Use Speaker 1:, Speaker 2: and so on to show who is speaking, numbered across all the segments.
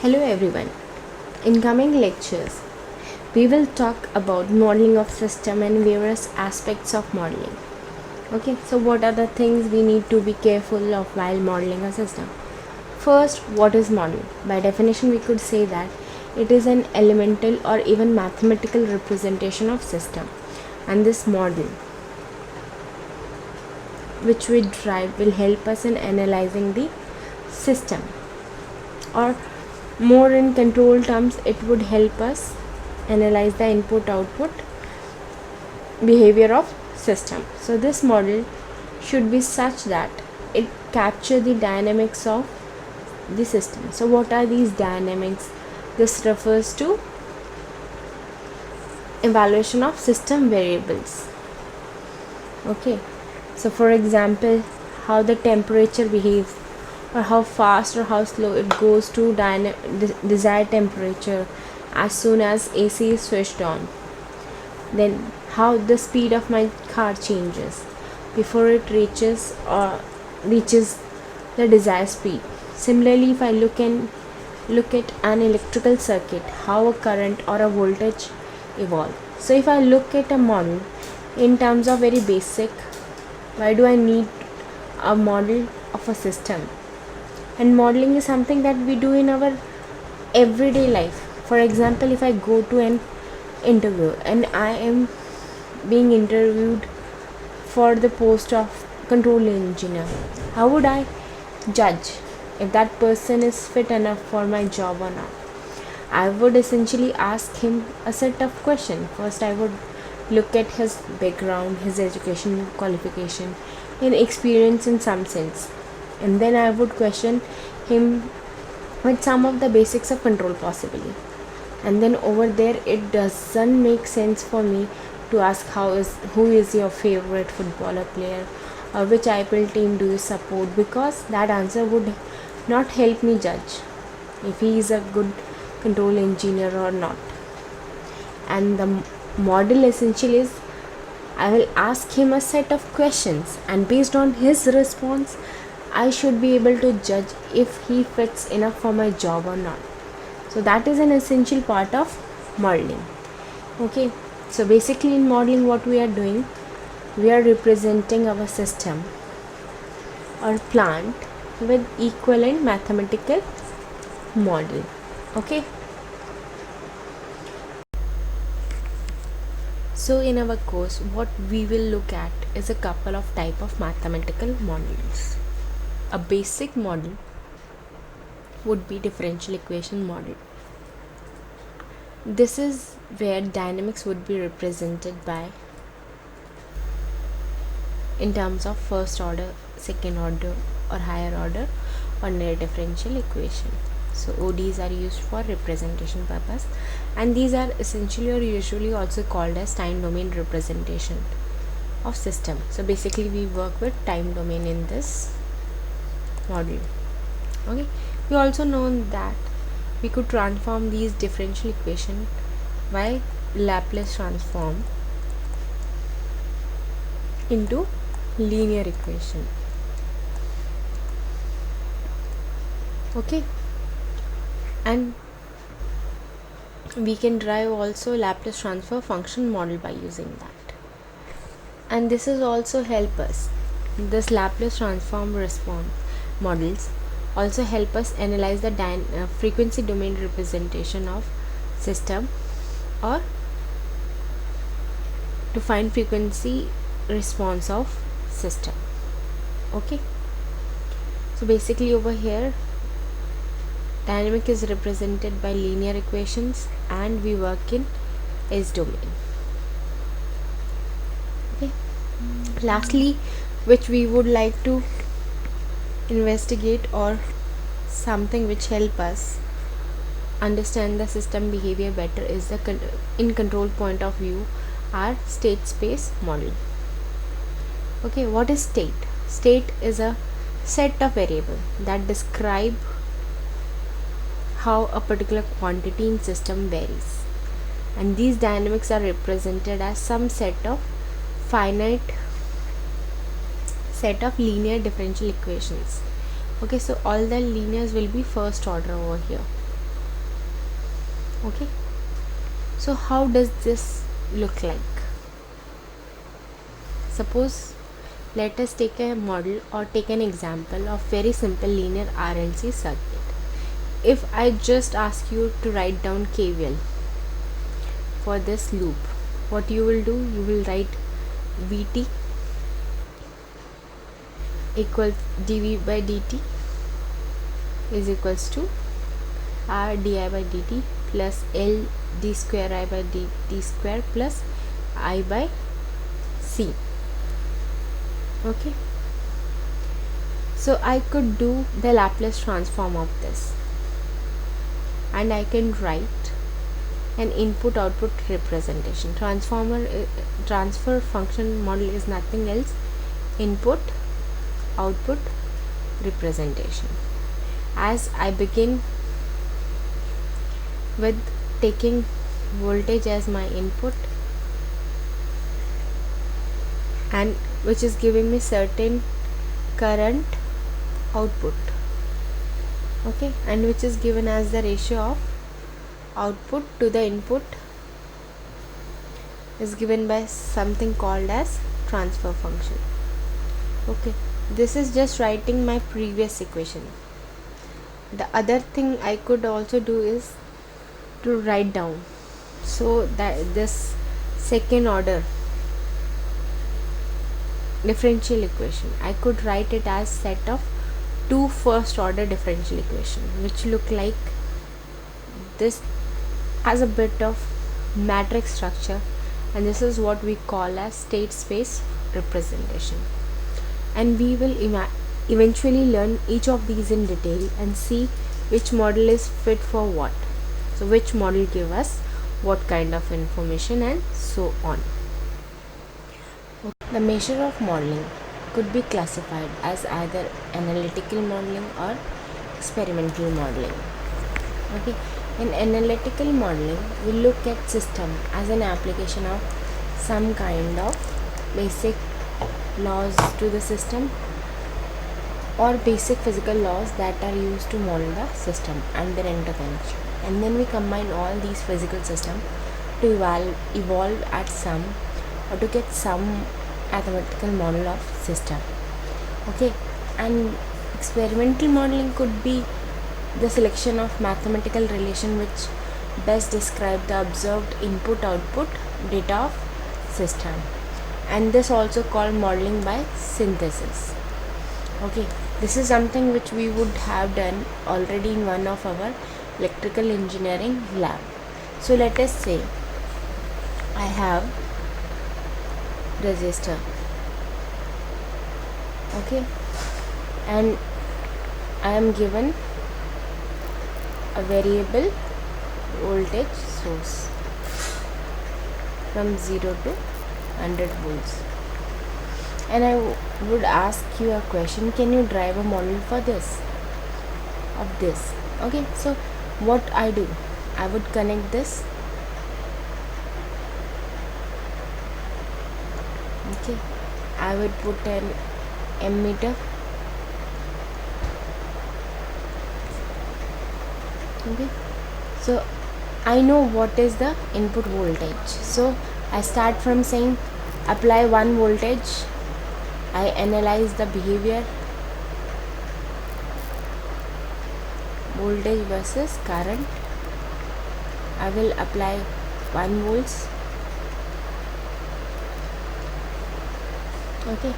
Speaker 1: Hello everyone. In coming lectures, we will talk about modeling of system and various aspects of modeling. Okay, so what are the things we need to be careful of while modeling a system? First, what is model? By definition, we could say that it is an elemental or even mathematical representation of system. And this model which we derive will help us in analyzing the system, or more in control terms, it would help us analyze the input output behavior of system. So this model should be such that it capture the dynamics of the system. So what are these dynamics? This refers to evaluation of system variables. Okay, so for example, how the temperature behaves, or how fast or how slow it goes to desired temperature as soon as AC is switched on. Then how the speed of my car changes before it reaches the desired speed. Similarly, if I look at an electrical circuit, how a current or a voltage evolve. So if I look at a model in terms of very basic, why do I need a model of a system? And modeling is something that we do in our everyday life. For example, if I go to an interview and I am being interviewed for the post of control engineer, how would I judge if that person is fit enough for my job or not? I would essentially ask him a set of questions. First, I would look at his background, his education qualification, and experience in some sense, and then I would question him with some of the basics of control possibly. And then over there, it doesn't make sense for me to ask who is your favorite footballer player, or which IPL team do you support, because that answer would not help me judge if he is a good control engineer or not. And the model essentially is, I will ask him a set of questions, and based on his response, I should be able to judge if he fits enough for my job or not. So that is an essential part of modeling. Okay, so basically in modeling, what we are doing, we are representing our system or plant with equivalent mathematical model. Okay, so in our course, what we will look at is a couple of type of mathematical models. A basic model would be differential equation model. This is where dynamics would be represented by in terms of first order, second order, or higher order ordinary differential equation. So ODEs are used for representation purpose, and these are essentially or usually also called as time domain representation of system. So basically we work with time domain in this model. Okay, we also know that we could transform these differential equation by Laplace transform into linear equation. Okay, and we can derive also Laplace transfer function model by using that. And this is also help us, this Laplace transform response models also help us analyze the frequency domain representation of system, or to find frequency response of system. Okay, so basically over here, dynamic is represented by linear equations and we work in S domain. Okay, lastly, which we would like to investigate, or something which help us understand the system behavior better, is the in control point of view, our state space model. Okay, what is state? State is a set of variable that describe how a particular quantity in system varies, and these dynamics are represented as some set of finite set of linear differential equations. Okay, so all the linears will be first order over here. Okay, so how does this look like? Suppose, let us take a model or take an example of very simple linear RLC circuit. If I just ask you to write down KVL for this loop, what you will do, you will write Vt equals dV by dt is equals to R di by dt plus L d square I by dt square plus I by C. Okay, so I could do the Laplace transform of this, and I can write an input output representation. Transfer function model is nothing else, input output representation. As I begin with taking voltage as my input, and which is giving me certain current output, okay, and which is given as the ratio of output to the input is given by something called as transfer function. Okay, this is just writing my previous equation. The other thing I could also do is to write down, so that this second order differential equation, I could write it as set of two first order differential equation, which look like this, as a bit of matrix structure, and this is what we call as state space representation. And we will eventually learn each of these in detail and see which model is fit for what, so which model give us what kind of information and so on. The measure of modeling could be classified as either analytical modeling or experimental modeling. Okay, in analytical modeling, we look at system as an application of some kind of basic laws to the system, or basic physical laws that are used to model the system and their interconnection, and then we combine all these physical system to evolve at some, or to get some mathematical model of system. Okay, and experimental modeling could be the selection of mathematical relation which best describe the observed input output data of system, and this also called modeling by synthesis. Okay, this is something which we would have done already in one of our electrical engineering lab. So let us say I have resistor, okay, and I am given a variable voltage source from 0 to 100 volts, and I would ask you a question: can you drive a model for this, of this? Okay, so what I do, I would connect this, okay, I would put an ammeter, okay, so I know what is the input voltage, so I start from saying apply 1 voltage, I analyze the behavior, voltage versus current, I will apply 1 volts, okay,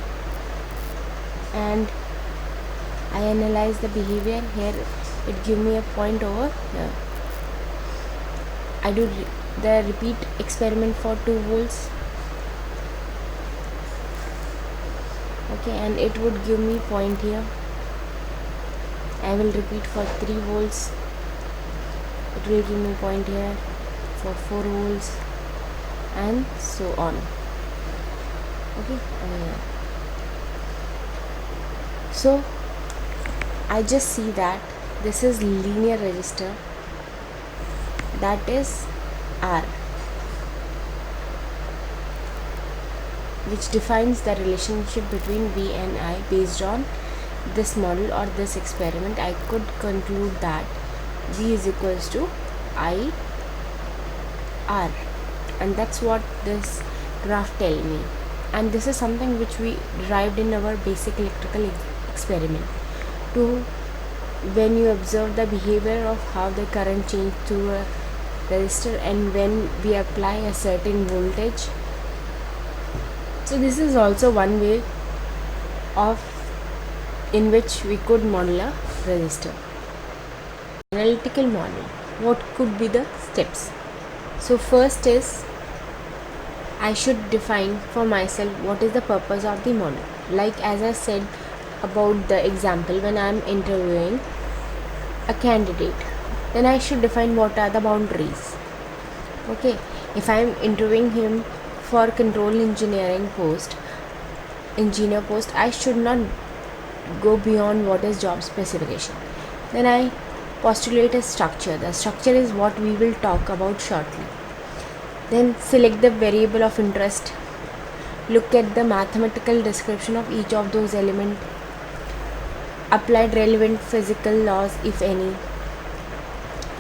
Speaker 1: and I analyze the behavior here, it give me a point over here. I do the repeat experiment for 2 volts, okay, and it would give me point here. I will repeat for 3 volts, it will give me point here for 4 volts, and so on. Okay, so I just see that this is linear resistor, that is R, which defines the relationship between V and I. Based on this model or this experiment, I could conclude that V is equals to I are, and that's what this graph tell me. And this is something which we derived in our basic electrical experiment. To when you observe the behavior of how the current change through a resistor and when we apply a certain voltage. So this is also one way of in which we could model a resistor. Analytical model. What could be the steps? So first is I should define for myself what is the purpose of the model. Like as I said about the example, when I am interviewing a candidate, then I should define what are the boundaries. Okay, if I am interviewing him for control engineer post, I should not go beyond what is job specification. Then I postulate a structure. The structure is what we will talk about shortly. Then select the variable of interest. Look at the mathematical description of each of those elements. Applied relevant physical laws if any.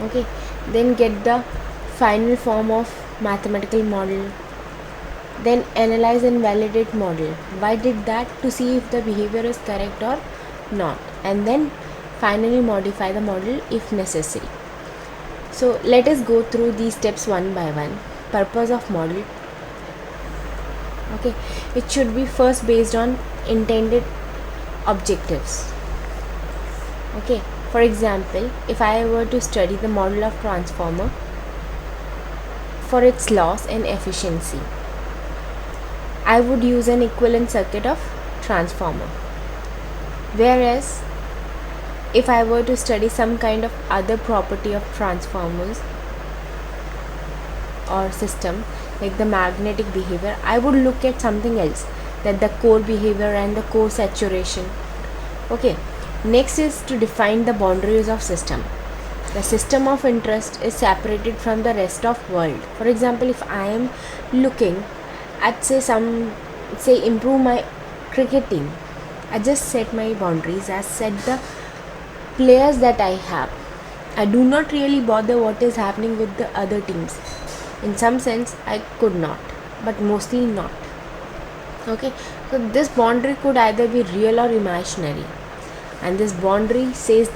Speaker 1: Okay, then get the final form of mathematical model. Then analyze and validate model. Why did that? To see if the behavior is correct or not, and then finally modify the model if necessary. So let us go through these steps one by one. Purpose of model. Okay, it should be first based on intended objectives. Okay, for example, if I were to study the model of transformer for its loss and efficiency, I would use an equivalent circuit of transformer. Whereas if I were to study some kind of other property of transformers or system, like the magnetic behavior, I would look at something else, that the core behavior and the core saturation. Okay, next is to define the boundaries of system. The system of interest is separated from the rest of world. For example, if I am looking at say improve my cricket team, I just set my boundaries, I set the players that I have. I do not really bother what is happening with the other teams. In some sense I could not, but mostly not. Okay, so this boundary could either be real or imaginary, and this boundary says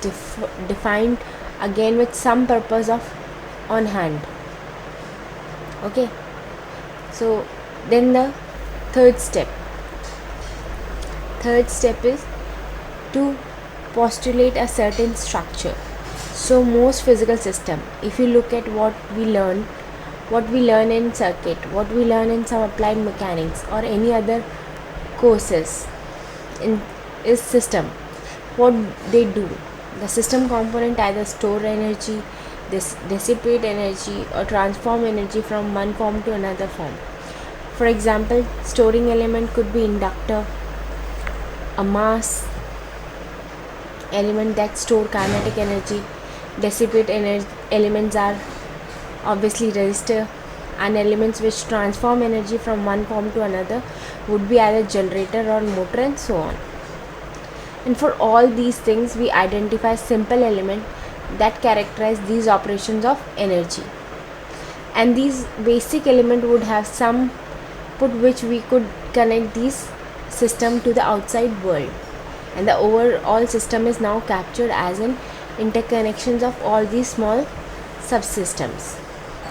Speaker 1: defined again with some purpose of on hand. Okay, so then the third step is to postulate a certain structure. So most physical system, if you look at what we learn in circuit, what we learn in some applied mechanics or any other courses in is system, what they do, the system component either store energy, dissipate energy or transform energy from one form to another form. For example, storing element could be inductor, a mass element that store kinetic energy. Dissipate elements are obviously resistor, and elements which transform energy from one form to another would be either generator or motor, and so on. And for all these things we identify simple element that characterize these operations of energy, and these basic element would have some put which we could connect these system to the outside world, and the overall system is now captured as an interconnections of all these small subsystems,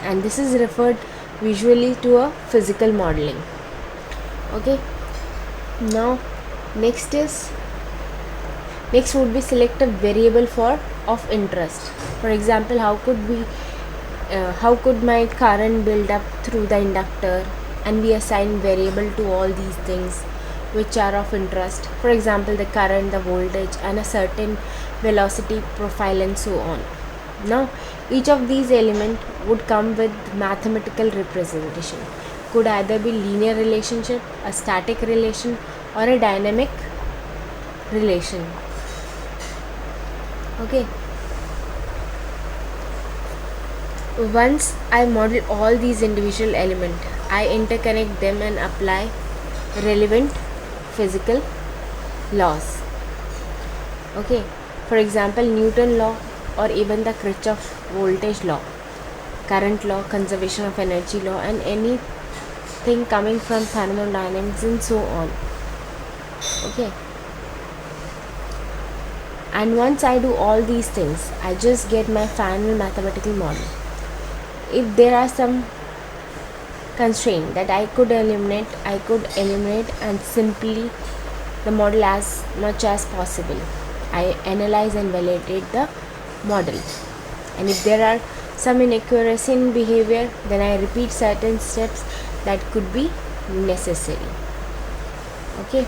Speaker 1: and this is referred visually to a physical modeling. Okay, now next would be select a variable of interest. For example, how could my current build up through the inductor, and we assign variable to all these things which are of interest. For example, the current, the voltage, and a certain velocity profile, and so on. Now each of these elements would come with mathematical representation. Could either be linear relationship, a static relation, or a dynamic relation. Okay, once I model all these individual elements, I interconnect them and apply relevant physical laws. Okay, for example, Newton law or even the Kirchhoff voltage law. current law, conservation of energy law, and anything coming from thermodynamics and so on. Okay, and once I do all these things, I just get my final mathematical model. If there are some constraint that I could eliminate and simply the model as much as possible. I analyze and validate the model, and if there are some inaccuracy in behavior, then I repeat certain steps that could be necessary. Okay,